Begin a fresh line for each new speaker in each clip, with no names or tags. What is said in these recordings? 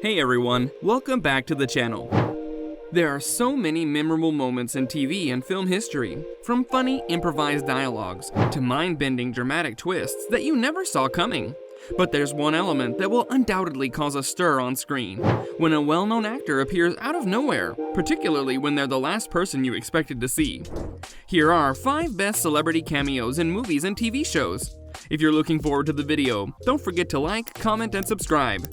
Hey everyone, welcome back to the channel. There are so many memorable moments in TV and film history, from funny, improvised dialogues to mind-bending dramatic twists that you never saw coming. But there's one element that will undoubtedly cause a stir on screen, when a well-known actor appears out of nowhere, particularly when they're the last person you expected to see. Here are 5 best celebrity cameos in movies and TV shows. If you're looking forward to the video, don't forget to like, comment, and subscribe.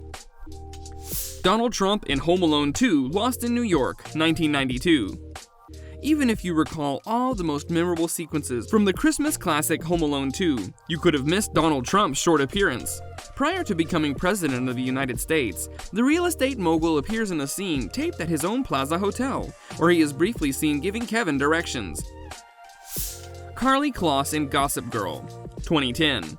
Donald Trump in Home Alone 2: Lost in New York, 1992. Even if you recall all the most memorable sequences from the Christmas classic Home Alone 2, you could have missed Donald Trump's short appearance. Prior to becoming president of the United States, the real estate mogul appears in a scene taped at his own Plaza Hotel, where he is briefly seen giving Kevin directions. Karlie Kloss in Gossip Girl, 2010.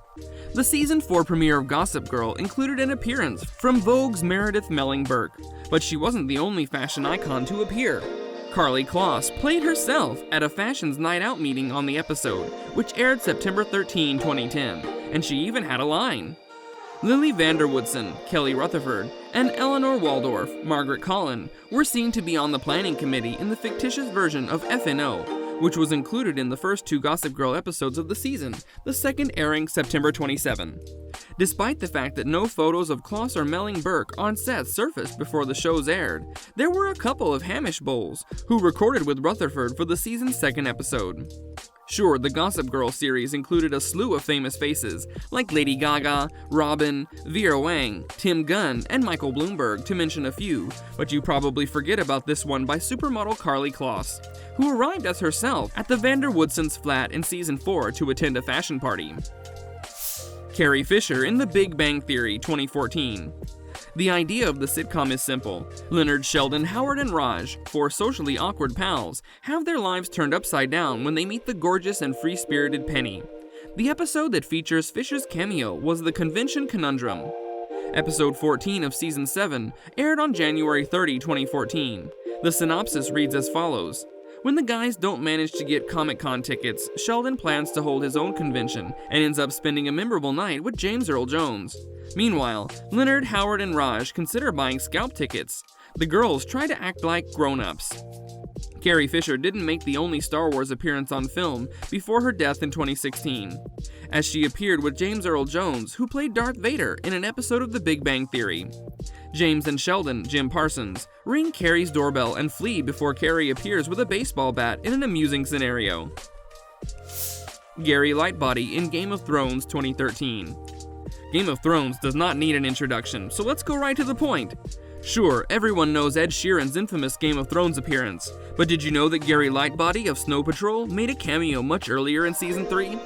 The Season 4 premiere of Gossip Girl included an appearance from Vogue's Meredith Melling-Burke, but she wasn't the only fashion icon to appear. Karlie Kloss played herself at a Fashions Night Out meeting on the episode, which aired September 13, 2010, and she even had a line. Lily Vanderwoodson, Kelly Rutherford, and Eleanor Waldorf, Margaret Collin, were seen to be on the planning committee in the fictitious version of FNO, which was included in the first 2 Gossip Girl episodes of the season, the second airing September 27. Despite the fact that no photos of Kloss or Melling-Burke on set surfaced before the shows aired, there were a couple of Hamish Bowles who recorded with Rutherford for the season's 2nd episode. Sure, the Gossip Girl series included a slew of famous faces, like Lady Gaga, Robin, Vera Wang, Tim Gunn, and Michael Bloomberg, to mention a few, but you probably forget about this one by supermodel Karlie Kloss, who arrived as herself at the Vanderwoodsons' flat in Season 4 to attend a fashion party. Carrie Fisher in The Big Bang Theory, 2014. The idea of the sitcom is simple. Leonard, Sheldon, Howard, and Raj, 4 socially awkward pals, have their lives turned upside down when they meet the gorgeous and free-spirited Penny. The episode that features Fisher's cameo was The Convention Conundrum. Episode 14 of Season 7 aired on January 30, 2014. The synopsis reads as follows. When the guys don't manage to get Comic-Con tickets, Sheldon plans to hold his own convention and ends up spending a memorable night with James Earl Jones. Meanwhile, Leonard, Howard, and Raj consider buying scalp tickets. The girls try to act like grown-ups. Carrie Fisher didn't make the only Star Wars appearance on film before her death in 2016, as she appeared with James Earl Jones, who played Darth Vader in an episode of The Big Bang Theory. James and Sheldon, Jim Parsons, ring Carrie's doorbell and flee before Carrie appears with a baseball bat in an amusing scenario. Gary Lightbody in Game of Thrones 2013. Game of Thrones does not need an introduction, so let's go right to the point. Sure, everyone knows Ed Sheeran's infamous Game of Thrones appearance, but did you know that Gary Lightbody of Snow Patrol made a cameo much earlier in Season 3?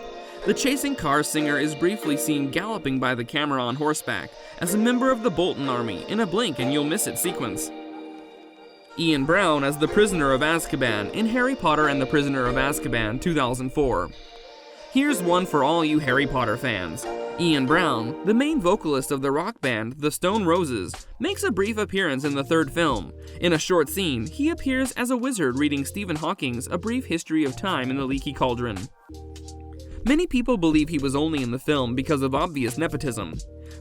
The chasing cars singer is briefly seen galloping by the camera on horseback as a member of the Bolton Army in a blink and you'll miss it sequence. Ian Brown as the Prisoner of Azkaban in Harry Potter and the Prisoner of Azkaban 2004. Here's one for all you Harry Potter fans. Ian Brown, the main vocalist of the rock band The Stone Roses, makes a brief appearance in the 3rd film. In a short scene, he appears as a wizard reading Stephen Hawking's A Brief History of Time in the Leaky Cauldron. Many people believe he was only in the film because of obvious nepotism.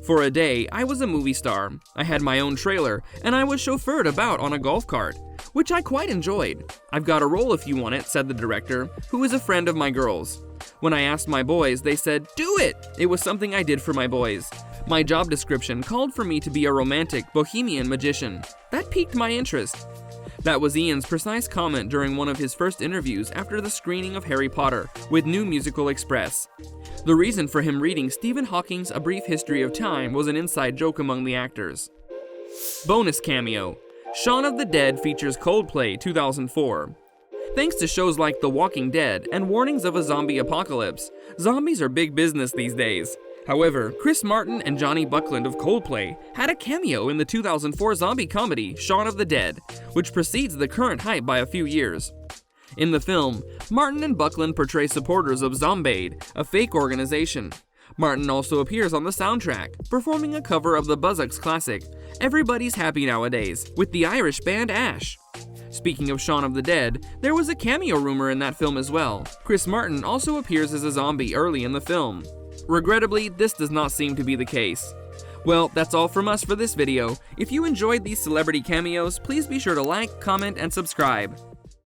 For a day, I was a movie star. I had my own trailer, and I was chauffeured about on a golf cart, which I quite enjoyed. I've got a role if you want it, said the director, who is a friend of my girls. When I asked my boys, they said, do it! It was something I did for my boys. My job description called for me to be a romantic, bohemian magician. That piqued my interest. That was Ian's precise comment during one of his first interviews after the screening of Harry Potter with New Musical Express. The reason for him reading Stephen Hawking's A Brief History of Time was an inside joke among the actors. Bonus cameo. Shaun of the Dead features Coldplay 2004. Thanks to shows like The Walking Dead and warnings of a zombie apocalypse, zombies are big business these days. However, Chris Martin and Johnny Buckland of Coldplay had a cameo in the 2004 zombie comedy Shaun of the Dead, which precedes the current hype by a few years. In the film, Martin and Buckland portray supporters of Zombaid, a fake organization. Martin also appears on the soundtrack, performing a cover of the Buzzcocks classic, Everybody's Happy Nowadays, with the Irish band Ash. Speaking of Shaun of the Dead, there was a cameo rumor in that film as well. Chris Martin also appears as a zombie early in the film. Regrettably, this does not seem to be the case. Well, that's all from us for this video. If you enjoyed these celebrity cameos, please be sure to like, comment, and subscribe.